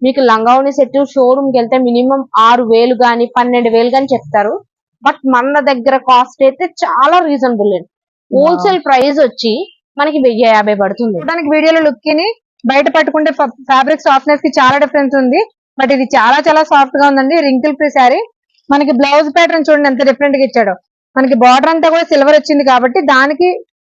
మీకు లంగావని set showroom కి వెళ్తే మినిమం 6,000 గానీ 12,000 గానీ చెప్తారు. బట్ మన దగ్గర కాస్ట్ అయితే చాలా రీజనబుల్ అండి. హోల్సేల్ ప్రైస్ వచ్చి మనకి 1,050 పడుతుంది. చూడడానికి వీడియోలో లుక్ ని బయట పట్టుకుంటే ఫ్యాబ్రిక్ సాఫ్ట్నెస్ కి చాలా డిఫరెన్స్ ఉంది. బట్ ఇది చాలా చాలా సాఫ్ట్ గా ఉందండి. Wrinkle free sari. మనకి బ్లౌజ్ ప్యాటర్న్ చూడండి ఎంత డిఫరెంట్ గా ఇచ్చాడో. మనకి బార్డర్ అంతా కూడా సిల్వర్ వచ్చింది కాబట్టి దానికి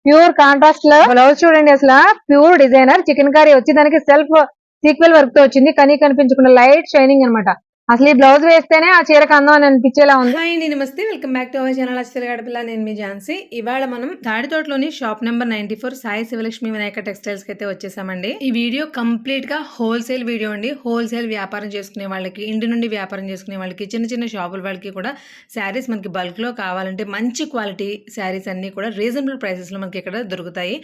ప్యూర్ కాంట్రాస్ట్ లో బ్లౌజ్ చూడండి. అసలు ప్యూర్ డిజైనర్ చికెన్ కర్రీ వచ్చి దానికి సెల్ఫ్ సీక్వెల్ వర్క్ తో వచ్చింది. కనిపించకుండా లైట్ షైనింగ్ అనమాట. అసలు ఈ బ్లౌజ్ వేస్తేనే ఆ చీరకు అందం అని అనిపించేలా ఉంది. హాయ్ అండి, నమస్తే, welcome back to our channel Achala Gadapala. నేను మీ ఝాన్సీ. ఇవాళ మనం తాడితోటలోని shop number 94 Sai Sivalakshmi Vinayaka textiles కి అయితే వచ్చేసామండి. ఈ వీడియో కంప్లీట్ గా హోల్సేల్ వీడియో అండి. హోల్సేల్ వ్యాపారం చేసుకునే వాళ్ళకి, ఇంటి నుండి వ్యాపారం చేసుకునే వాళ్ళకి, చిన్న చిన్న షాపుల వాళ్ళకి కూడా శారీస్ మనకి బల్క్ లో కావాలంటే మంచి క్వాలిటీ శారీస్ అన్ని కూడా రీజనబుల్ ప్రైసెస్ లో మనకి ఇక్కడ దొరుకుతాయి.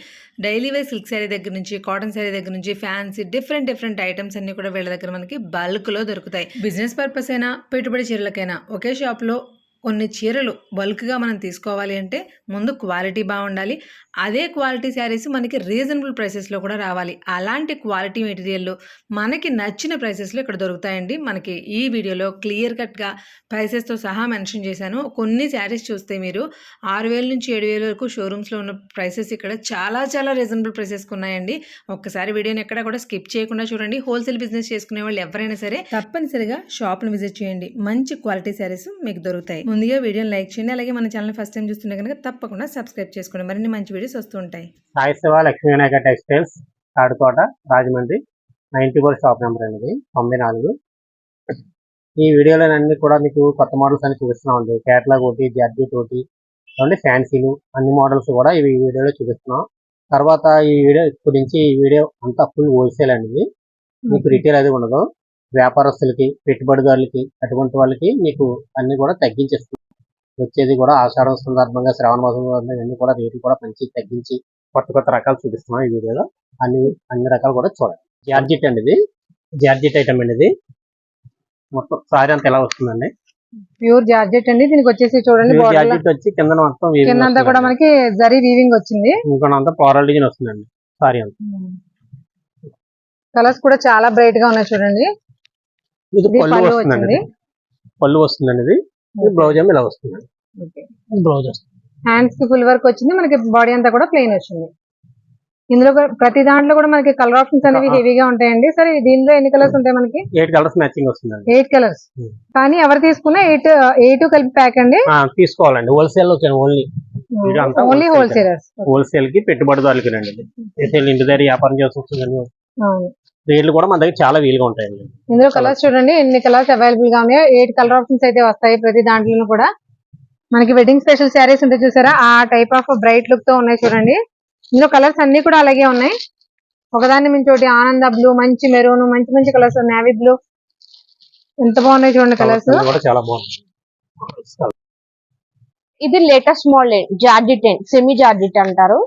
డైలీ వేర్ సిల్క్ శారీ దగ్గర నుంచి, కాటన్ శారీ దగ్గర నుంచి, ఫ్యాన్సీ డిఫరెంట్ ఐటమ్స్ అన్ని కూడా వీళ్ళ దగ్గర మనకి బల్క్ లో దొరుకుతాయి. బిజినెస్ పర్పస్ అయినా, పెట్టుబడి చీరలకైనా ఒకే షాప్ లో కొన్ని చీరలు బల్క్ గా మనం తీసుకోవాలి అంటే ముందు క్వాలిటీ బాగుండాలి. అదే క్వాలిటీ శారీస్ మనకి రీజనబుల్ ప్రైసెస్ లో కూడా రావాలి. అలాంటి క్వాలిటీ మెటీరియల్ మనకి నచ్చిన ప్రైసెస్ లో ఇక్కడ దొరుకుతాయండి. మనకి ఈ వీడియోలో క్లియర్ కట్ గా ప్రైసెస్ తో సహా మెన్షన్ చేశాను. కొన్ని శారీస్ చూస్తే మీరు 6,000 నుంచి 7,000 వరకు షోరూమ్స్ లో ఉన్న ప్రైసెస్ ఇక్కడ చాలా చాలా రీజనబుల్ ప్రైసెస్ ఉన్నాయండి. ఒక్కసారి వీడియోని ఎక్కడ కూడా స్కిప్ చేయకుండా చూడండి. హోల్సేల్ బిజినెస్ చేసుకునే వాళ్ళు ఎవరైనా సరే తప్పనిసరిగా షాప్ ను విజిట్ చేయండి. మంచి క్వాలిటీ శారీస్ మీకు దొరుకుతాయి. ముందుగా వీడియోని లైక్ చేయండి. అలాగే మన ఛానల్ ఫస్ట్ టైం చూస్తుంటే కనుక తప్పకుండా సబ్స్క్రైబ్ చేసుకోండి. మరిన్ని మంచి వీడియోస్ వస్తూ ఉంటాయి. Sai Siva Lakshmi Vinayaka textiles, Tadikota, Rajahmundry. 94 shop number అనేది 94. ఈ వీడియోలో అన్ని కూడా మీకు కొత్త మోడల్స్ అని చూపిస్తున్నాం అండి. కేటలాగ్ ఒకటి, జార్జెట్ ఒకటి, అంటే ఫ్యాన్సీలు అన్ని మోడల్స్ కూడా ఈ వీడియోలో చూపిస్తున్నాం. తర్వాత ఈ వీడియో గురించి ఈ వీడియో అంతా ఫుల్ హోల్సేల్ అండి. మీకు రిటైల్ అది ఉండదు. వ్యాపారస్తులకి, పెట్టుబడిదారులకి, అటువంటి వాళ్ళకి మీకు అన్ని కూడా తగ్గించేస్తుంది. వచ్చేది కూడా ఆషాఢం సందర్భంగా, శ్రావణ మాసం అన్ని కూడా రేట్లు కూడా మంచి తగ్గించి కొత్త రకాలు చూపిస్తున్నాం ఈ వీడియోలో. అన్ని రకాలు కూడా చూడండి. జార్జెట్ అండి, ఇది జార్జెట్ ఐటమ్ అండి. ఇది మొత్తం సారీ అంతా ఎలా వస్తుందండి, ప్యూర్ జార్జెట్ అండి. దీనికి వచ్చేసి చూడండి, జార్జెట్ వచ్చి కింద మొత్తం కింద కూడా మనకి జరీ వీవింగ్ వచ్చింది. ఇంకొంత ఫ్లోరల్ డిజైన్ వస్తుందండి సారీ అంతా. కలర్స్ కూడా చాలా బ్రైట్ గా ఉన్నాయి చూడండి. ఇది పళ్ళు వస్తుందండి. పళ్ళు వస్తుందండి. ఇది బ్లౌజ్ ఏమో ఇలా వస్తుందండి. బ్లౌజ్ వస్తుంది. హ్యాండ్స్ కి ఫుల్ వర్క్ వచ్చింది. మనకి బాడీ అంతా కూడా ప్లెయిన్ వచ్చింది. ఇందులో ప్రతి దాంట్లో కూడా మనకి కలర్ ఆప్షన్స్ అనేవి హెవీగా ఉంటాయండి. సరే, దీనిలో ఎన్ని కలర్స్ ఉంటాయి మనకి? 8 కలర్స్ మ్యాచింగ్ వస్తుందండి. 8 కలర్స్. కానీ ఎవరు తీసుకున్నా 8 కలిపి ప్యాక్ అండి తీసుకోవాలండి. హోల్సేల్ లో ఓన్లీ హోల్సేలర్స్. హోల్సేల్ కి, పెట్టుబడిదారులకి రండి. ఇంటి దగ్గర వ్యాపారం చేస్తుంది. రేట్లు కూడా మన దగ్గర చాలా వీలుగా ఉంటాయండి. ఇందులో కలర్స్ చూడండి, ఎన్ని కలర్స్ అవైలబుల్ గా ఉన్నాయో. 8 కలర్ ఆప్షన్స్ అయితే వస్తాయి ప్రతి దాంట్లో కూడా. మనకి వెడ్డింగ్ స్పెషల్ శారీస్ ఉంటాయి చూసారా, ఆ టైప్ ఆఫ్ బ్రైట్ లుక్ తో ఉన్నాయి చూడండి. ఇందులో కలర్స్ అన్ని కూడా అలాగే ఉన్నాయి. ఒకదాన్ని మించి ఒకటి. ఆనంద బ్లూ, మంచి మెరూన్, మంచి కలర్స్, నేవీ బ్లూ, ఎంత బాగున్నాయి చూడండి కలర్స్. చాలా బాగుంది. ఇది latest model georgette, semi georgette అంటారు.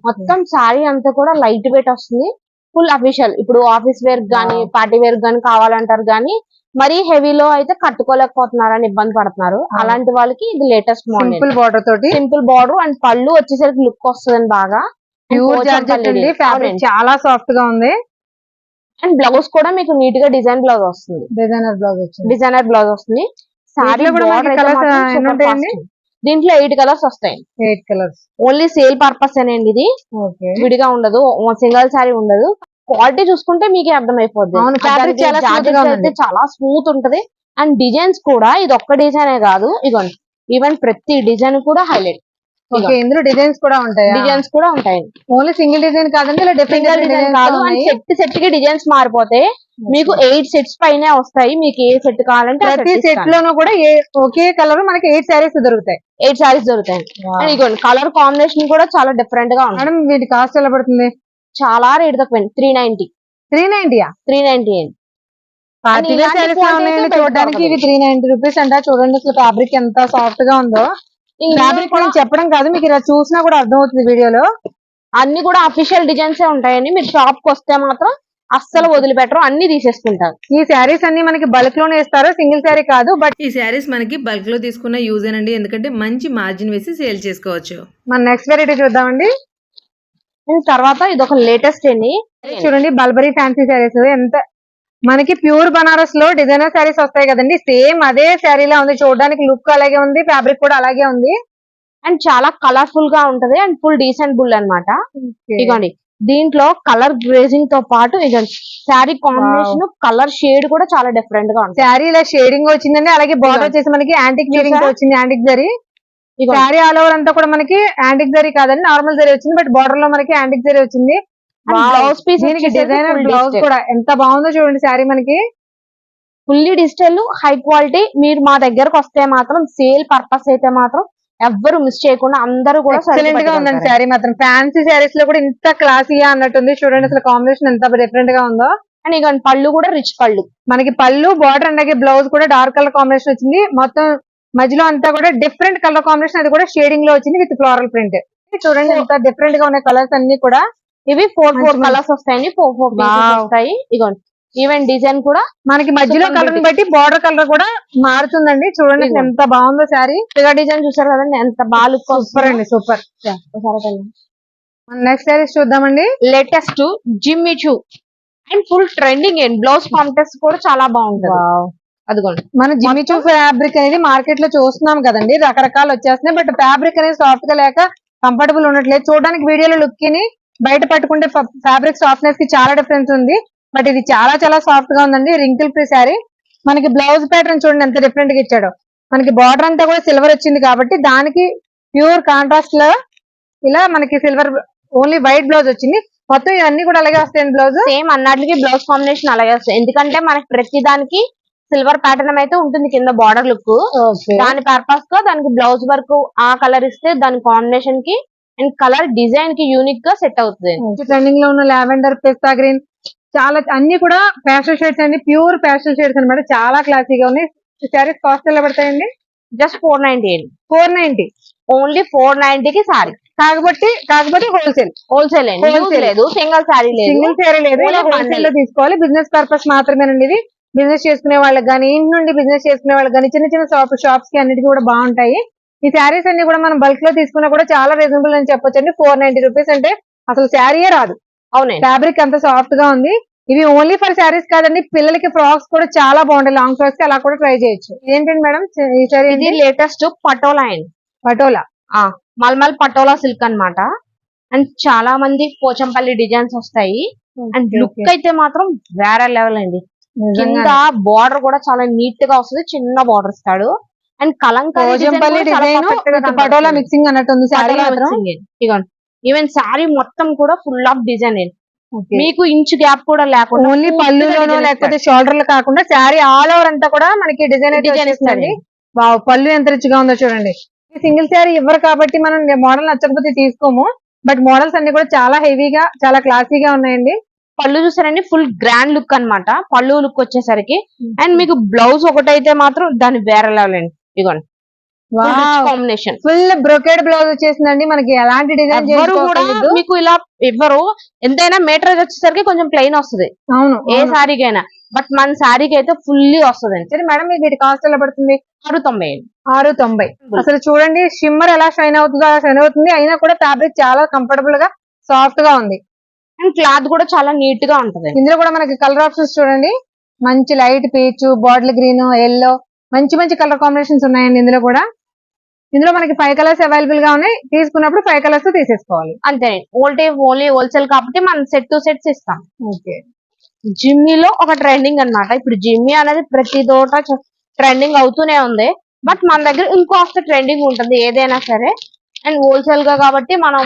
మొత్తం శారీ అంతా కూడా లైట్ వెయిట్ వస్తుంది. Full official. ఇప్పుడు ఆఫీస్ వేర్ గానీ, పార్టీ వేర్ గానీ కావాలంటారు గానీ మరీ హెవీలో అయితే కట్టుకోలేకపోతున్నారని ఇబ్బంది పడుతున్నారు. అలాంటి వాళ్ళకి ఇది లేటెస్ట్ మోడల్. సింపుల్ బార్డర్ తోటి, సింపుల్ బార్డర్ అండ్ పళ్ళు వచ్చేసరికి లుక్ వస్తుంది బాగా. ప్యూర్ జార్జెట్ అండి. ఫ్యాబ్రిక్ చాలా సాఫ్ట్ గా ఉంది. అండ్ బ్లౌజ్ కూడా మీకు నీట్ గా డిజైన్ బ్లౌజ్ వస్తుంది. డిజైనర్ బ్లౌజ్ వస్తుంది. సారీ దీంట్లో 8 కలర్స్ వస్తాయి. 8 కలర్స్ ఓన్లీ సేల్ పర్పస్ అండి. ఇది విడిగా ఉండదు, సింగల్ సారీ ఉండదు. క్వాలిటీ చూసుకుంటే మీకే అర్థమైపోద్ది. చాలా స్మూత్ ఉంటది. అండ్ డిజైన్స్ కూడా ఇది ఒక్క డిజైనే కాదు, ఇదిగోండి ఈవెన్ ప్రతి డిజైన్ కూడా హైలైట్. ఇందులో డిజైన్స్ కూడా ఉంటాయి. డిజైన్స్ కూడా ఉంటాయి. ఓన్లీ సింగిల్ డిజైన్ కాదండి, ఇలా డిఫరెంట్ డిజైన్ కాదు. సెట్ కి డిజైన్స్ మారిపోతే మీకు 8 సెట్స్ పైన వస్తాయి. మీకు ఏ సెట్ కావాలంటే ప్రతి సెట్ లోనూ కూడా ఒకే కలర్ మనకి 8 శారీస్ దొరుకుతాయి. 8 శారీస్ దొరుకుతాయి. ఇదిగోండి కలర్ కాంబినేషన్ కూడా చాలా డిఫరెంట్ గా ఉంటుంది. మేడం, వీటి కాస్ట్ ఎలా పడుతుంది? చాలా రేట్ తక్కువ. 390. 390 చూడడానికి ఇవి 390 రూపీస్ అంట. చూడండి అసలు ఫ్యాబ్రిక్ ఎంత సాఫ్ట్ గా ఉందో. ఫ్యాబ్రిక్ చెప్పడం కాదు, మీకు ఇలా చూసినా కూడా అర్థం అవుతుంది వీడియోలో. అన్ని కూడా అఫీషియల్ డిజైన్స్ ఉంటాయని. మీరు షాప్ కి వస్తే మాత్రం అస్సలు వదిలిపెట్టరు, అన్ని తీసేసుకుంటారు. ఈ శారీస్ అన్ని మనకి బల్క్ లోనే ఇస్తారు, సింగిల్ శారీ కాదు. బట్ ఈ శారీస్ మనకి బల్క్ లో తీసుకున్న యూజ్ అండి, ఎందుకంటే మంచి మార్జిన్ వేసి సేల్ చేసుకోవచ్చు. మన నెక్స్ట్ వెరైటీ చూద్దామండి. తర్వాత ఇది ఒక లేటెస్ట్ అండి. చూడండి, బల్బరీ ఫ్యాన్సీ శారీస్. ఎంత మనకి ప్యూర్ బనారస్ లో డిజైనర్ శారీస్ వస్తాయి కదండి, సేమ్ అదే శారీలా ఉంది. చూడడానికి లుక్ అలాగే ఉంది, ఫ్యాబ్రిక్ కూడా అలాగే ఉంది. అండ్ చాలా కలర్ఫుల్ గా ఉంటది అండ్ ఫుల్ డీసెంట్ బుల్ అన్నమాట. ఇదిగోండి దీంట్లో కలర్ గ్రేజింగ్ తో పాటు ఇదిగోండి శారీ కాంబినేషన్ కలర్ షేడ్ కూడా చాలా డిఫరెంట్ గా ఉంటుంది. శారీ ఇలా షేడింగ్ వచ్చిందండి, అలాగే బార్డర్ వచ్చేసి మనకి యాంటిక్ షేడింగ్ వచ్చింది, antique zari. Sari all over అంతా కూడా మనకి యాంటిక్ జరీ కాదండి, నార్మల్ జరీ వచ్చింది, బట్ బార్డర్ లో మనకి యాంటిక్ జరీ వచ్చింది. బ్లౌజ్ పీస్ దీనికి డిజైనర్ బ్లౌజ్ కూడా ఎంత బాగుందో చూడండి. శారీ మనకి ఫుల్లీ డిజిటల్ హై క్వాలిటీ. మీరు మా దగ్గరకు వస్తే మాత్రం సేల్ పర్పస్ అయితే మాత్రం ఎవ్వరు మిస్ చేయకుండా అందరూ కూడా ఎక్సలెంట్ గా ఉందండి శారీ మాత్రం. ఫ్యాన్సీ శారీస్ లో కూడా ఇంత క్లాసీగా అన్నట్టుంది. చూడండి అసలు కాంబినేషన్ ఎంత డిఫరెంట్ గా ఉందో. అండ్ ఇక పళ్ళు కూడా రిచ్ పళ్ళు, మనకి పళ్ళు బార్డర్ అలాగే బ్లౌజ్ కూడా డార్క్ కలర్ కాంబినేషన్ వచ్చింది. మొత్తం మధ్యలో అంతా కూడా డిఫరెంట్ కలర్ కాంబినేషన్, అది కూడా షేడింగ్ లో వచ్చింది విత్ ఫ్లోరల్ ప్రింట్. చూడండి ఎంత డిఫరెంట్ గా ఉన్నాయి కలర్స్ అన్ని కూడా. ఇవి 4 కలర్స్ వస్తాయండి, 4 పీసెస్ వస్తాయి. ఇగోండి ఈవెన్ డిజైన్ కూడా మనకి మధ్యలో కలర్ బట్టి బార్డర్ కలర్ కూడా మారుతుందండి. చూడండి ఎంత బాగుందో శారీ. డిజైన్ చూసారు కదండి ఎంత బాగా లుక్. సూపర్ అండి, సూపర్. నెక్స్ట్ శారీస్ చూద్దామండి. Latest Jimmy Choo and full trending and blouse contrast కూడా చాలా బాగుంటుంది. అదిగోండి మన జిమ్మి చూ ఫ్యాబ్రిక్ అనేది మార్కెట్ లో చూస్తున్నాం కదండి, రకరకాలు వచ్చేస్తున్నాయి. బట్ ఫ్యాబ్రిక్ అనేది సాఫ్ట్ గా లేక కంఫర్టబుల్ ఉండట్లేదు. చూడడానికి వీడియోలో లుక్ ని బయట పట్టుకుంటే ఫ్యాబ్రిక్ సాఫ్ట్నెస్ కి చాలా డిఫరెన్స్ ఉంది. బట్ ఇది చాలా చాలా సాఫ్ట్ గా ఉందండి. Wrinkle free sari. మనకి బ్లౌజ్ ప్యాటర్న్ చూడండి ఎంత డిఫరెంట్ గా ఇచ్చాడో. మనకి బార్డర్ అంతా కూడా సిల్వర్ వచ్చింది కాబట్టి దానికి ప్యూర్ కాంట్రాస్ట్ లో ఇలా మనకి సిల్వర్ ఓన్లీ వైట్ బ్లౌజ్ వచ్చింది. మొత్తం ఇవన్నీ కూడా అలాగే వస్తాయండి. బ్లౌజ్ సేమ్ అన్నట్లకి బ్లౌజ్ కాంబినేషన్ అలాగే వస్తాయి. ఎందుకంటే మనకి ప్రతి దానికి సిల్వర్ ప్యాటర్న్ అయితే ఉంటుంది కింద బార్డర్ లుక్. దాని పర్పస్ గా దానికి బ్లౌజ్ వర్క్ ఆ కలర్ ఇస్తే దాని కాంబినేషన్ కి అండ్ కలర్ డిజైన్ కి యూనిక్ గా సెట్ అవుతుంది. ట్రెండింగ్ లో ఉన్న లావెండర్, పిస్తా గ్రీన్ చాలా అన్ని కూడా ప్యాస్టల్ షేడ్స్ అండి, ప్యూర్ ప్యాస్టల్ షేడ్స్ అన్నమాట. చాలా క్లాసీగా ఉన్నాయి. శారీస్ కాస్ట్ ఎలా పడతాయండి? జస్ట్ 490. 490 ఓన్లీ 490 కి సారీ. కాకపోతే హోల్సేల్ లేదు, సింగిల్ సారీ లేదు, సింగిల్ శారీ లేదు, ఇలా హోల్సేల్ లో తీసుకోవాలి. బిజినెస్ పర్పస్ మాత్రమేనండి ఇది. బిజినెస్ చేసుకునే వాళ్ళకి కానీ, ఇంటి నుండి బిజినెస్ చేసుకునే వాళ్ళకి కానీ, చిన్న చిన్న షాప్స్ కి అన్నిటికీ కూడా బాగుంటాయి. ఈ శారీస్ అన్ని కూడా మనం బల్క్ లో తీసుకున్నా కూడా చాలా రీజనబుల్ అని చెప్పొచ్చండి. 490 రూపీస్ అంటే అసలు శారీయే రాదు. అవునండి, ఫ్యాబ్రిక్ అంత సాఫ్ట్ గా ఉంది. ఇవి ఓన్లీ ఫర్ శారీస్ కాదండి, పిల్లలకి ఫ్రాక్స్ కూడా చాలా బాగుంటాయి. లాంగ్ ఫ్రాక్స్ కి అలా కూడా ట్రై చేయొచ్చు. ఏంటండి మేడం ఈ శారీ? ఇది లేటెస్ట్ పటోలా అండి. పటోలా మల్మల్ పటోలా సిల్క్ అన్నమాట. అండ్ చాలా మంది పోచంపల్లి డిజైన్స్ వస్తాయి. అండ్ లుక్ అయితే మాత్రం వేరే లెవెల్ అండి. కింద బార్డర్ కూడా చాలా నీట్ గా వస్తుంది, చిన్న బార్డర్ ఇస్తాడు. And Pochampally design Patola mixing అన్నట్టుంది శారీ మాత్రం. ఈవెన్ శారీ మొత్తం కూడా ఫుల్ ఆఫ్ డిజైన్ అండి. మీకు ఇంచు గ్యాప్ కూడా లేకుండా ఓన్లీ పళ్ళులోనో లేకపోతే షోల్డర్ కాకుండా శారీ ఆల్ ఓవర్ అంతా కూడా మనకి డిజైన్ ఇస్తుంది. పళ్ళు ఎంత రిచ్ గా ఉందో చూడండి. సింగిల్ శారీ ఇవ్వరు కాబట్టి మనం మోడల్ నచ్చకపోతే తీసుకోము. బట్ మోడల్స్ అన్ని కూడా చాలా హెవీగా చాలా క్లాసీగా ఉన్నాయండి. పళ్ళు చూసారండి ఫుల్ గ్రాండ్ లుక్ అన్నమాట. పళ్ళు లుక్ వచ్చేసరికి అండ్ మీకు బ్లౌజ్ ఒకటైతే మాత్రం దాని వేరే లెవెల్ అండి. ఇదిగోండి కాంబినేషన్ ఫుల్ బ్రొకేడ్ బ్లౌజ్ వచ్చేసిందండి. మనకి ఎలాంటి డిజైన్ కూడా మీకు ఇలా ఇవ్వరు. ఎంతైనా మీటర్ వచ్చేసరికి కొంచెం ప్లెయిన్ వస్తుంది అవును ఏ శారీకైనా. బట్ మన శారీకి అయితే ఫుల్లీ వస్తుంది. సరే మేడం, వీటి కాస్ట్ ఎలా పడుతుంది? 690. 690. అసలు చూడండి షిమ్మర్ ఎలా షైన్ అవుతుందో అలా షైన్ అవుతుంది. అయినా కూడా ఫ్యాబ్రిక్ చాలా కంఫర్టబుల్ గా సాఫ్ట్ గా ఉంది. అండ్ క్లాత్ కూడా చాలా నీట్ గా ఉంటది. ఇందులో కూడా మనకి కలర్ ఆప్షన్స్ చూడండి. మంచి light peach, bottle green, yellow, మంచి కలర్ కాంబినేషన్స్ ఉన్నాయండి. ఇందులో మనకి 5 కలర్స్ అవైలబుల్ గా ఉన్నాయి. తీసుకున్నప్పుడు 5 కలర్స్ తీసేసుకోవాలి అంతే. ఓన్లీ హోల్సేల్ కాబట్టి మనం సెట్ టు సెట్స్ ఇస్తాం. ఓకే. జిమ్మీలో ఒక ట్రెండింగ్ అన్నమాట. ఇప్పుడు జిమ్మీ అనేది ప్రతి చోట ట్రెండింగ్ అవుతూనే ఉంది. బట్ మన దగ్గర ఇంకొక ట్రెండింగ్ ఉంటుంది ఏదైనా సరే. అండ్ హోల్సేల్ గా కాబట్టి మనం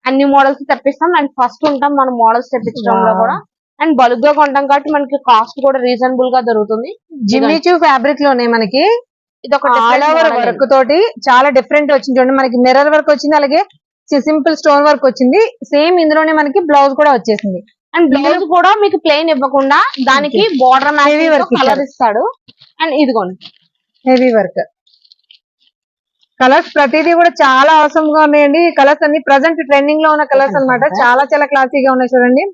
అన్ని మోడల్స్ తెప్పిస్తాం. అండ్ ఫస్ట్ ఉంటాం మనం మోడల్స్ తెప్పించడంలో కూడా. అండ్ బల్క్ గా కొంటాం కాబట్టి మనకి కాస్ట్ కూడా రీజనబుల్ గా దొరుకుతుంది. జిమ్మీ చూ ఫ్యాబ్రిక్ లోనే మనకి ఇది ఒక ఆల్ ఓవర్ వర్క్ తోటి చాలా డిఫరెంట్ వచ్చింది చూడండి. మనకి మిర్రర్ వర్క్ వచ్చింది, అలాగే సింపుల్ స్టోన్ వర్క్ వచ్చింది. సేమ్ ఇందులోనే మనకి బ్లౌజ్ కూడా వచ్చేసింది. అండ్ బ్లౌజ్ కూడా మీకు ప్లెయిన్ ఇవ్వకుండా దానికి బార్డర్ వర్క్ కలర్ ఇస్తాడు. అండ్ ఇదిగోండి హెవీ వర్క్ కలర్స్ ప్రతిదీ కూడా చాలా అవసరం గా ఉన్నాయండి. ఈ కలర్స్ అన్ని ప్రజెంట్ ట్రెండింగ్ లో ఉన్న కలర్స్ అన్నమాట. చాలా క్లాసీగా ఉన్నాయి చూడండి.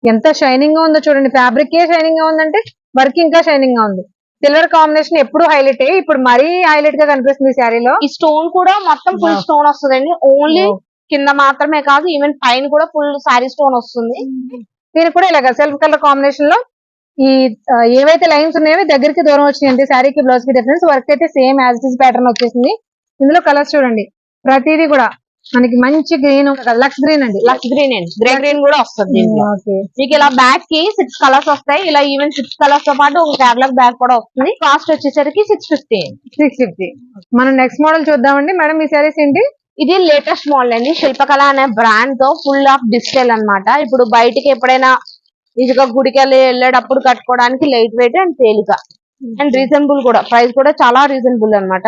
ఎంత షైనింగ్ గా ఉందో చూడండి. ఫ్యాబ్రిక్ ఏ షైనింగ్ గా ఉందంటే వర్క్ ఇంకా షైనింగ్ గా ఉంది. సిల్వర్ కాంబినేషన్ ఎప్పుడు హైలైట్ అయ్యి ఇప్పుడు మరీ హైలైట్ గా కనిపిస్తుంది శారీలో. ఈ స్టోన్ కూడా మొత్తం ఫుల్ స్టోన్ వస్తుందండి. ఓన్లీ కింద మాత్రమే కాదు, ఈవెన్ పైన కూడా ఫుల్ శారీ స్టోన్ వస్తుంది. దీనికి కూడా ఇలాగ సెల్ఫ్ కలర్ కాంబినేషన్ లో ఈ ఏవైతే లైన్స్ ఉన్నాయో దగ్గరికి దూరం వచ్చినాయండి. శారీకి బ్లౌజ్ కి డిఫరెన్స్. వర్క్ అయితే same as it is pattern వచ్చేసింది. ఇందులో కలర్స్ చూడండి, ప్రతిదీ కూడా మనకి మంచి గ్రీన్, లక్స్ గ్రీన్ అండి. లక్స్ గ్రీన్ అండి, గ్రే గ్రీన్ కూడా వస్తుంది దీంట్లో. ఓకే, మీకు ఇలా బ్యాగ్ కి 6 కలర్స్ వస్తాయి. ఇలా ఈవెన్ 6 కలర్స్ తో పాటు ఒక క్యాటలాగ్ బ్యాగ్ కూడా వస్తుంది. కాస్ట్ వచ్చేసరికి 650. 650. మనం నెక్స్ట్ మోడల్ చూద్దామండి. మేడం ఈ శారీస్ ఏంటి? ఇది లేటెస్ట్ మోడల్ అండి. శిల్పకళ అనే బ్రాండ్ తో ఫుల్ ఆఫ్ డిజిటల్ అన్నమాట. ఇప్పుడు బయటికి ఎప్పుడైనా ఈజీగా గుడికి వెళ్ళేటప్పుడు కట్టుకోవడానికి లైట్ వెయిట్ అండ్ తేలిక అండ్ రీజనబుల్ కూడా. ప్రైస్ కూడా చాలా రీజనబుల్ అన్నమాట.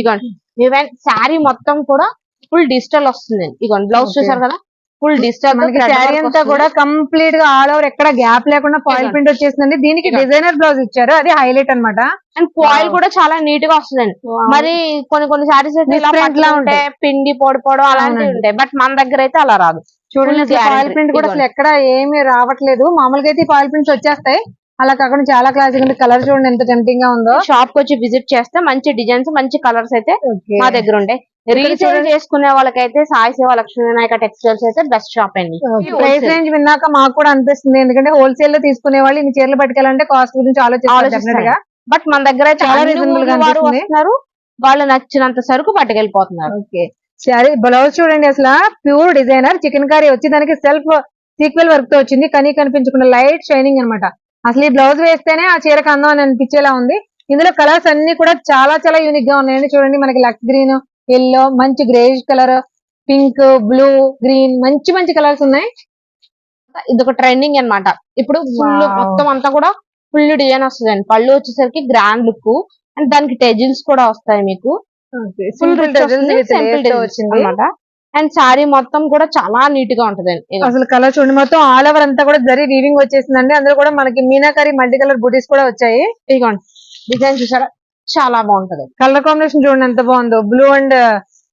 ఇగోండి, ఈవెన్ శారీ మొత్తం కూడా ఫుల్ డిజిటల్ వస్తుంది. ఇగోండి, బ్లౌజ్ చూసారు కదా, ఫుల్ డిజిటల్. మనకి శారీ అంతా కూడా కంప్లీట్ గా ఆల్ ఓవర్ ఎక్కడ గ్యాప్ లేకుండా ఫాయిల్ ప్రింట్ వచ్చేసిందండి. దీనికి డిజైనర్ బ్లౌజ్ ఇచ్చారు, అది హైలైట్ అన్నమాట. అండ్ ఫాయిల్ కూడా చాలా నీట్ గా వస్తుందండి. మరి కొన్ని శారీస్ అయితే ఇలా Different లా పట్టుకుంటే పిండి పొడిపోవడం అలాంటివి ఉంటాయి. బట్ మన దగ్గర అయితే అలా రాదు. చూడండి, ఫాయిల్ ప్రింట్ కూడా అసలు ఎక్కడ ఏమీ రావట్లేదు. మామూలుగా అయితే ఫాయిల్ ప్రింట్స్ వచ్చేస్తాయి, అలా కాకుండా చాలా క్లాసిక్ ఉంది. కలర్ చూడండి ఎంత టెంప్టింగ్ గా ఉందో. షాప్ కి వచ్చి విజిట్ చేస్తే మంచి డిజైన్స్, మంచి కలర్స్ అయితే మా దగ్గర ఉంటాయి. రీసేల్ చేసుకునే వాళ్ళకైతే సాయి శివ లక్ష్మీ వినాయక టెక్స్టైల్స్ అయితే బెస్ట్ షాప్ అండి. ప్రైస్ రేంజ్ విన్నాక మాకు కూడా అనిపిస్తుంది, ఎందుకంటే హోల్సేల్ లో తీసుకునే వాళ్ళు ఇన్ని చీరలు పట్టుకెళ్ళాలంటే కాస్ట్ గురించి ఆలోచిస్తారు. బట్ మన దగ్గర అయితే చాలా అన్ని reasonable గా ఊర్ల వారు అనిపిస్తుంది. వస్తున్నారు, వాళ్ళు నచ్చినంత సరుకు పట్టుకెళ్ళిపోతున్నారు. ఓకే, శారీ బ్లౌజ్ చూడండి, అసలు ప్యూర్ డిజైనర్ చికెన్ కర్రీ వచ్చి దానికి సెల్ఫ్ సీక్వెల్ వర్క్ తో వచ్చింది. కనీ కనిపించకుండా లైట్ షైనింగ్ అన్నమాట. అసలు ఈ బ్లౌజ్ వేస్తేనే ఆ చీరకు అందం అని అనిపించేలా ఉంది. ఇందులో కలర్స్ అన్ని కూడా చాలా చాలా యూనిక్ గా ఉన్నాయండి. చూడండి, మనకి లక్స్ గ్రీన్, ఎల్లో, మంచి greyish colour, pink, blue, green, మంచి మంచి కలర్స్ ఉన్నాయి. ఇది ఒక ట్రెండింగ్ అన్నమాట. ఇప్పుడు ఫుల్ Wow. మొత్తం అంతా కూడా ఫుల్ డిజైన్ వస్తుంది. పళ్ళు వచ్చేసరికి గ్రాండ్ లుక్ అండ్ దానికి టెజిల్స్ కూడా వస్తాయి. మీకు ఫుల్ వచ్చింది అన్నమాట. అండ్ శారీ మొత్తం కూడా చాలా నీట్ గా ఉంటది. అసలు కలర్ చూడండి, మొత్తం ఆల్ ఓవర్ అంతా కూడా జరీ వీవింగ్ వచ్చేసిందండి. అందులో కూడా మనకి మీనాకరీ మల్టీ కలర్ బూటీస్ కూడా వచ్చాయి. ఇదిగోండి, డిజైన్ చూసారా, చాలా బాగుంటది. కలర్ కాంబినేషన్ చూడండి ఎంత బాగుందో, blue and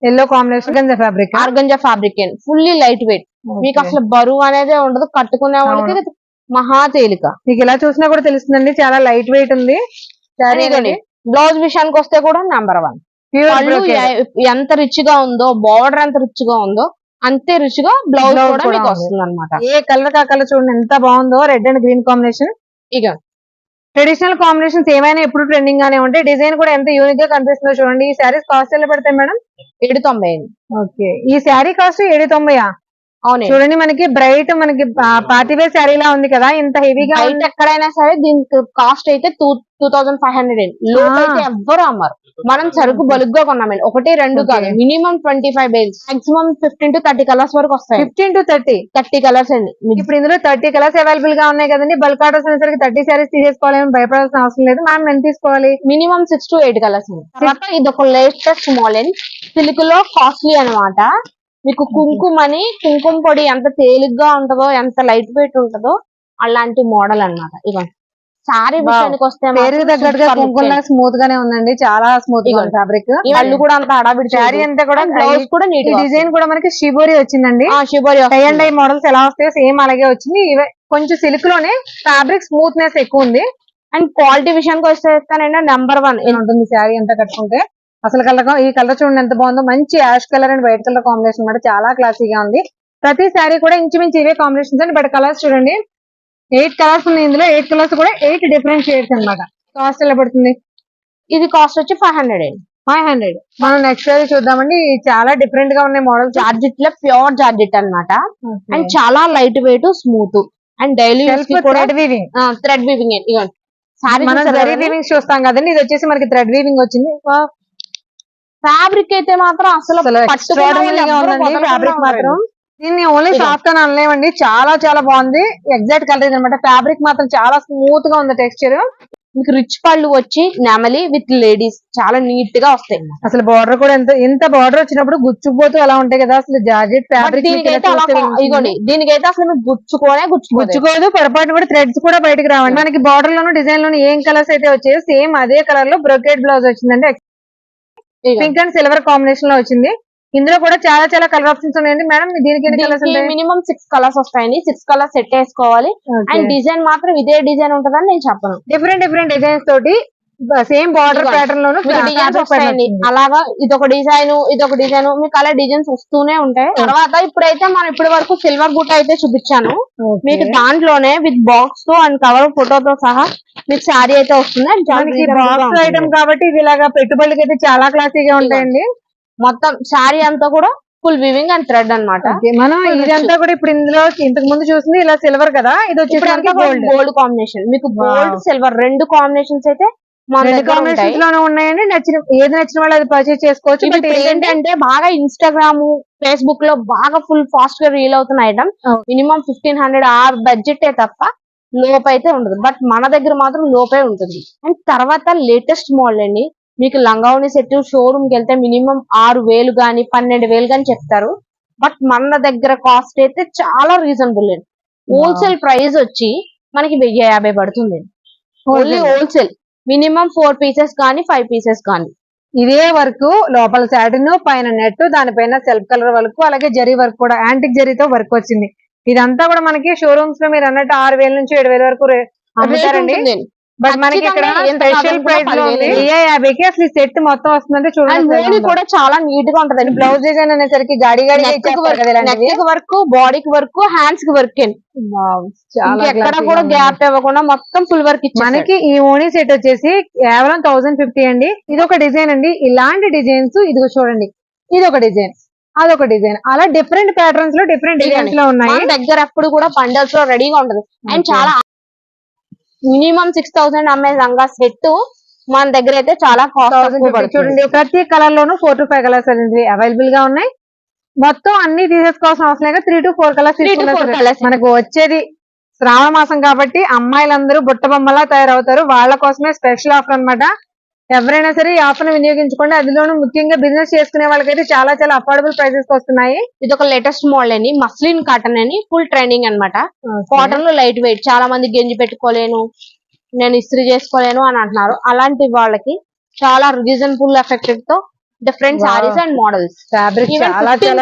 yellow combination fabric. Organza fabric అండి, ఫుల్లీ లైట్ వెయిట్. మీకు అసలు బరువు అనేది ఉండదు, కట్టుకునే వాళ్ళకి మహా తేలిక. మీకు ఇలా చూసినా కూడా తెలుస్తుందండి, చాలా లైట్ వెయిట్ ఉంది. బ్లౌజ్ విషయానికి వస్తే కూడా నెంబర్ 1. పళ్ళు ఎంత రిచ్ గా ఉందో, బార్డర్ ఎంత రిచ్ గా ఉందో అంతే రిచ్ గా బ్లౌజ్ కూడా మీకు వస్తుంది అనమాట. ఏ కలర్ ఆ కలర్ చూడండి ఎంత బాగుందో, రెడ్ అండ్ గ్రీన్ కాంబినేషన్. ఇక ట్రెడిషనల్ కాంబినేషన్స్ ఏమైనా ఎప్పుడు ట్రెండింగ్ గానే ఉంటాయి. డిజైన్ కూడా ఎంత యూనిక్ గా కనిపిస్తుందో చూడండి. ఈ శారీస్ కాస్ట్ ఎలా పడతాయి మేడం? 790. ఓకే, ఈ శారీ కాస్ట్ 790. అవును, చూడండి, మనకి బ్రైట్, మనకి పార్టీ వేర్ శారీ లా ఉంది కదా, ఇంత హెవీగా బయట ఎక్కడైనా సరే దీనికి కాస్ట్ అయితే 2500. లో అయితే ఎవ్వరు అమ్మరు. మనం సరుకు బలుగ్గా కొన్నామండి, 1, 2 కాదు, minimum 25 bales, maximum 15 to 30 colours వరకు వస్తాయి. 15 to 30 కలర్స్ అండి. ఇప్పుడు ఇందులో 30 కలర్స్ అవైలబుల్ గా ఉన్నాయి కదండి. బల్క్ ఆర్డర్స్ అనేసరికి 30 శారీస్ తీసేసుకోవాలని భయపడాల్సిన అవసరం లేదు. మనం ఎంత తీసుకోవాలి? మినిమం 6 to 8 కలర్స్ అండి. తర్వాత ఇది ఒక లేటెస్ట్ మోడల్, సిల్క్ లో కాస్ట్లీ అన్నమాట. మీకు కుంకుమ పొడి ఎంత తేలిగ్గా ఉంటుందో, ఎంత లైట్ వెయిట్ ఉంటుందో అలాంటి మోడల్ అన్నమాట. ఇక సారీ విషయానికి వస్తే పేరుకి తగ్గట్టుగా కుంకుమలా స్మూత్ గానే ఉందండి, చాలా స్మూత్ గా ఫ్యాబ్రిక్. వాళ్ళు కూడా అంత హడావిడి. శారీ అంతా కూడా బ్లౌజ్ కూడా నీట్ డిజైన్ కూడా మనకి షిబోరి వచ్చిందండి. Shibori tie and dye models ఎలా వస్తాయో సేమ్ అలాగే వచ్చింది. కొంచెం సిల్క్ లోనే ఫ్యాబ్రిక్ స్మూత్నెస్ ఎక్కువ ఉంది. అండ్ క్వాలిటీ విషయానికి వస్తేనండి నెంబర్ 1 ఉంటుంది శారీ అంతా కట్టుకుంటే. అసలు ఈ కలర్ చూడండి ఎంత బాగుందో, మంచి ash colour and white colour combination అన్నమాట. చాలా క్లాసీగా ఉంది. ప్రతి శారీ కూడా ఇంచుమించు ఇవే కాంబినేషన్స్ అండి. బట్ కలర్స్ చూడండి, 8 కలర్స్ ఉన్నాయి ఇందులో. 8 కలర్స్ కూడా 8 డిఫరెంట్ షేడ్స్ అన్నమాట. కాస్ట్ ఎలా పడుతుంది? ఇది కాస్ట్ వచ్చి 500. 500. మనం నెక్స్ట్ శారీ చూద్దామండి. చాలా డిఫరెంట్ గా ఉన్నాయి మోడల్. జార్జెట్ లో ప్యూర్ జార్జెట్ అన్నమాట. అండ్ చాలా light weight, smooth and daily thread weaving. Thread weaving. మనం జరీ వీవింగ్ చూస్తాం కదండి, ఇది వచ్చేసి మనకి థ్రెడ్ వీవింగ్ వచ్చింది. ఫ్యాబ్రిక్ అయితే మాత్రం అసలు ఫ్యాబ్రిక్ మాత్రం దీన్ని ఓన్లీ సాఫ్ట్ అని అనలేమండి, చాలా చాలా బాగుంది. ఎగ్జాక్ట్ కలర్ అనమాట. ఫ్యాబ్రిక్ మాత్రం చాలా స్మూత్ గా ఉంది టెక్స్చర్. మీకు రిచ్ పళ్ళు వచ్చి నెమలి విత్ లేడీస్ చాలా నీట్ గా వస్తాయి. అసలు బార్డర్ కూడా ఎంత బార్డర్ వచ్చినప్పుడు గుచ్చుకుపోతూ అలా ఉంటాయి కదా. అసలు జార్జెట్ ఫ్యాబ్రిక్ దీనికైతే అసలు మీకు గుచ్చుకోదు. పొరపాటు కూడా థ్రెడ్స్ కూడా బయటకు రావండి. మనకి బార్డర్ లోను డిజైన్ లోను ఏం కలర్స్ అయితే వచ్చాయో సేమ్ అదే కలర్ లో బ్రొకేట్ బ్లౌజ్ వచ్చిందండి. పింక్ అండ్ సిల్వర్ కాంబినేషన్ లో వచ్చింది. ఇందులో కూడా చాలా చాలా కలర్ ఆప్షన్స్ ఉన్నాయండి. మేడం దీనికి ఎన్ని కలర్స్ ఉంటాయి? మినిమం 6 కలర్స్ వస్తాయండి. 6 కలర్స్ సెట్ వేసుకోవాలి. అండ్ డిజైన్ మాత్రం ఇదే డిజైన్ ఉంటుందని నేను చెప్పను. డిఫరెంట్ డిజైన్స్ తోటి సేమ్ బార్డర్ ఇదిగోండి. ప్యాటర్న్ లోను మీకు డిజైన్స్ వస్తాయండి అలాగా ఇదొక డిజైన్ మీకు అలా డిజైన్స్ వస్తూనే ఉంటాయి. తర్వాత ఇప్పుడైతే మనం ఇప్పటి వరకు సిల్వర్ బుట్ట అయితే చూపించాను. మీకు దాంట్లోనే విత్ బాక్స్ తో అండ్ కవర్ ఫోటోతో సహా మీకు శారీ అయితే వస్తుంది. And చాలా reasonable గా బాక్స్ ఉంటుంది. ఐటమ్ కాబట్టి ఇవి ఇలాగా పెట్టుబడులకి అయితే చాలా క్లాసీగా ఉంటాయండి. మొత్తం శారీ అంతా కూడా ఫుల్ వివింగ్ అండ్ థ్రెడ్ అన్నమాట. Okay, మనం ఇదంతా కూడా ఇప్పుడు ఇందులో ఇంతకు ముందు చూసింది ఇలా సిల్వర్ కదా, ఇది వచ్చేసి గోల్డ్. గోల్డ్ కాంబినేషన్ మీకు గోల్డ్ సిల్వర్ రెండు కాంబినేషన్స్ అయితే మన రెండు దగ్గర ఉంటాయి. కాంబినేషన్స్ లోనే ఉన్నాయండి. ఏది నచ్చిన వాళ్ళు అది పర్చేస్ చేసుకోవచ్చు. ఇది బట్ ఇప్పుడు ఏంటంటే బాగా ఇన్స్టాగ్రామ్ ఫేస్బుక్ లో బాగా ఫుల్ ఫాస్ట్ గా రీల్ అవుతున్న ఐటమ్. Okay. మినిమం 1500 ఆ బడ్జెట్ తప్ప లోప్ అయితే ఉండదు. బట్ మన దగ్గర మాత్రం లోపే ఉంటుంది. అండ్ తర్వాత లేటెస్ట్ మోడల్ అండి. మీకు లంగావని సెట్ షోరూమ్ కి వెళ్తే మినిమం 6000 గానీ 12000 గానీ చెప్తారు. బట్ మన దగ్గర కాస్ట్ అయితే చాలా రీజనబుల్ అండి. హోల్సేల్ ప్రైస్ వచ్చి మనకి 1050 పడుతుంది. ఓన్లీ హోల్సేల్ మినిమం 4 పీసెస్ కానీ 5 పీసెస్ కానీ. ఇదే వర్క్ లోపల సాటిన్ పైన నెట్ దానిపైన సెల్ఫ్ కలర్ వర్క్ అలాగే జరీ వర్క్ కూడా యాంటిక్ జరీతో వర్క్ వచ్చింది. ఇదంతా కూడా మనకి షోరూమ్స్ లో మీరు అన్నట్టు 6000 నుంచి 7000 వరకు అమ్ముతారండి. బట్ మనకి ఇక్కడ స్పెషల్ ప్రైస్ లో ఉంది 1050కి అసలు ఈ సెట్ మొత్తం వస్తుందంటే చూడండి. కూడా చాలా నీట్ గా ఉంటది. బ్లౌజ్ డిజైన్ అనేసరికి గాడి నెక్ వర్క్ బాడీకి వర్క్ హ్యాండ్స్ కి వర్క్ అండి. ఎక్కడ కూడా గ్యాప్ ఇవ్వకుండా మొత్తం ఫుల్ వర్క్ ఇచ్చి మనకి ఈ ఓనీ సెట్ వచ్చేసి కేవలం 1050 అండి. ఇది ఒక డిజైన్ అండి. ఇలాంటి డిజైన్స్ ఇదిగో చూడండి, ఇది ఒక డిజైన్ అదొక డిజైన్ అలా డిఫరెంట్ ప్యాటర్న్స్ లో డిఫరెంట్ డిజైన్స్ లో ఉన్నాయి. మన దగ్గర ఎప్పుడు కూడా బండల్స్ లో రెడీగా ఉంటది. అండ్ చాలా మినిమం 6000 అమ్మే లంగా సెట్ మన దగ్గర అయితే చాలా కాస్ట్ చూడండి. ప్రతి కలర్ లోను 4 to 5 కలర్స్ అనేది అవైలబుల్ గా ఉన్నాయి. మొత్తం అన్ని తీసేసుకోవాల్సిన అవసరం లేదు. 3 to 4 కలర్స్ మనకు వచ్చేది శ్రావణ మాసం కాబట్టి అమ్మాయిలందరూ బుట్ట బొమ్మలా తయారవుతారు. వాళ్ళ కోసమే స్పెషల్ ఆఫర్ అన్నమాట. ఎవరైనా సరే ఈ ఆఫర్ ని వినియోగించుకోండి. అందులోనూ ముఖ్యంగా బిజినెస్ చేసుకునే వాళ్ళకైతే చాలా చాలా అఫోర్డబుల్ ప్రైసెస్ వస్తున్నాయి. ఇది ఒక లేటెస్ట్ మోడల్ అని మస్లిన్ కాటన్ అని ఫుల్ ట్రెండింగ్ అన్నమాట. కాటన్ లో లైట్ వెయిట్ చాలా మంది గెంజి పెట్టుకోలేను నేను ఇస్త్రీ చేసుకోలేను అని అంటున్నారు. అలాంటి వాళ్ళకి చాలా రీజనబుల్ ఎఫెక్టెడ్ తో different saris and models fabric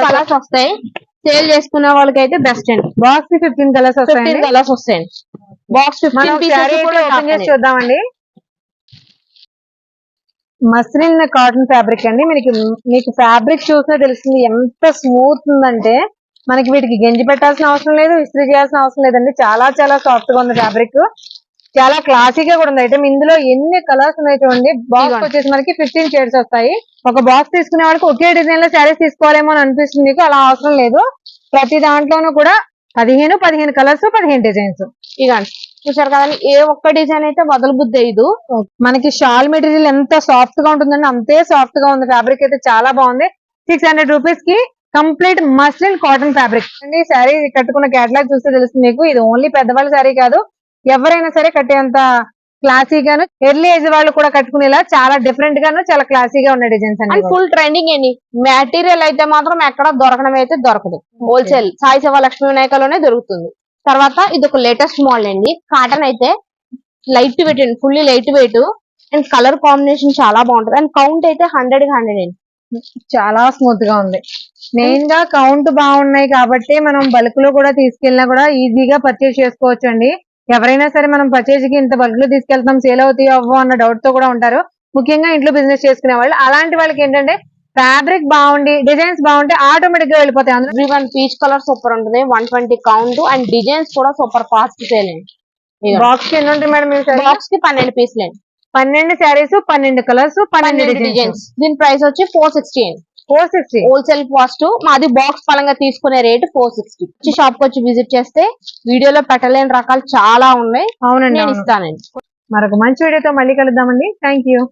colours వస్తాయి. సేల్ చేసుకునే వాళ్ళకి అయితే బెస్ట్ అండి. బాక్స్ 15 కలర్స్ వస్తాయి. 15 కలర్స్ వస్తాయండి. బాక్స్ 15 పీసెస్ కూడా ఓపెన్ చేసి చూద్దామండి. మస్లిన్ కాటన్ ఫ్యాబ్రిక్ అండి. మీకు ఫ్యాబ్రిక్ చూసినా తెలుస్తుంది ఎంత స్మూత్ ఉందంటే మనకి వీటికి గెంజి పెట్టాల్సిన అవసరం లేదు, ఇస్త్రీ చేయాల్సిన అవసరం లేదండి. చాలా చాలా సాఫ్ట్ గా ఉంది ఫ్యాబ్రిక్. చాలా క్లాసీగా కూడా ఉంది ఐటమ్. ఇందులో ఎన్ని కలర్స్ ఉన్నాయి చూడండి. బాక్స్ వచ్చేసి మనకి 15 షేడ్స్ వస్తాయి. ఒక బాక్స్ తీసుకునే వాడికి ఒకే డిజైన్ లో శారీస్ తీసుకోవాలేమో అని అనిపిస్తుంది. మీకు అలా అవసరం లేదు. ప్రతి దాంట్లోనూ కూడా 15 కలర్స్ 15 డిజైన్స్. ఇదండి చూసారు కదండి. ఏ ఒక్క డిజైన్ అయితే వదల బుద్ధి అయ్యదు. మనకి షాల్ మెటీరియల్ ఎంత సాఫ్ట్ గా ఉంటుందండి అంతే సాఫ్ట్ గా ఉంది. ఫ్యాబ్రిక్ అయితే చాలా బాగుంది. 600 రూపీస్ కి కంప్లీట్ మస్లిన్ కాటన్ ఫ్యాబ్రిక్ అండి. శారీ కట్టుకున్న కేటలాగ్ చూస్తే తెలుస్తుంది మీకు. ఇది ఓన్లీ పెద్దవాళ్ళ శారీ కాదు, ఎవరైనా సరే కట్టేంత క్లాసీగాను ఎర్లీ ఏజ్ వాళ్ళు కూడా కట్టుకునేలా చాలా డిఫరెంట్ గాను చాలా క్లాసీగా ఉన్న డిజైన్స్ అండ్ ఫుల్ ట్రెండింగ్ అండి. మెటీరియల్ అయితే మాత్రం ఎక్కడ దొరకడం అయితే దొరకదు. హోల్సేల్ సాయి శివ లక్ష్మీ వినాయకలోనే దొరుకుతుంది. తర్వాత ఇది ఒక లేటెస్ట్ మోడల్ అండి. కాటన్ అయితే లైట్ వెయిట్ అండి, fully light weight and colour combination చాలా బాగుంటది. అండ్ కౌంట్ అయితే 100 అండి. చాలా స్మూత్ గా ఉంది. మెయిన్ గా కౌంట్ బాగున్నాయి కాబట్టి మనం బల్క్ లో కూడా తీసుకెళ్ళినా కూడా ఈజీగా పర్చేజ్ చేసుకోవచ్చు అండి. ఎవరైనా సరే మనం పర్చేజ్ కి ఇంత బల్క్ లో తీసుకెళ్తాం సేల్ అవుతాయో అవ్వో అన్న డౌట్ తో కూడా ఉంటారు. ముఖ్యంగా ఇంట్లో బిజినెస్ చేసుకునే వాళ్ళు. అలాంటి వాళ్ళకి ఏంటంటే ఫ్యాబ్రిక్ బాగుండి డిజైన్స్ బాగుంటే ఆటోమేటిక్ గా వెళ్ళిపోతాయి. అందులో పీచ్ కలర్ సూపర్ ఉంటుంది. 120 కౌంట్ అండ్ డిజైన్స్ కూడా సూపర్ ఫాస్ట్ సేల్ అండి. బాక్స్ కి ఎన్ని ఉంటాయి మేడం? బాక్స్ కి 12 పీసులు అండి. 12 శారీస్ 12 కలర్స్ 12 డిజైన్స్. దీని ప్రైస్ వచ్చి 460 అండి. 460 హోల్సేల్ కాస్ట్. మాది బాక్స్ పరంగా తీసుకునే రేట్ 460. షాప్ కి వచ్చి విజిట్ చేస్తే వీడియోలో పెట్టలేని రకాలు చాలా ఉన్నాయి. అవునండి, నేను ఇస్తానండి. మరొక మంచి వీడియోతో మళ్ళీ కలుద్దామండి. Thank you.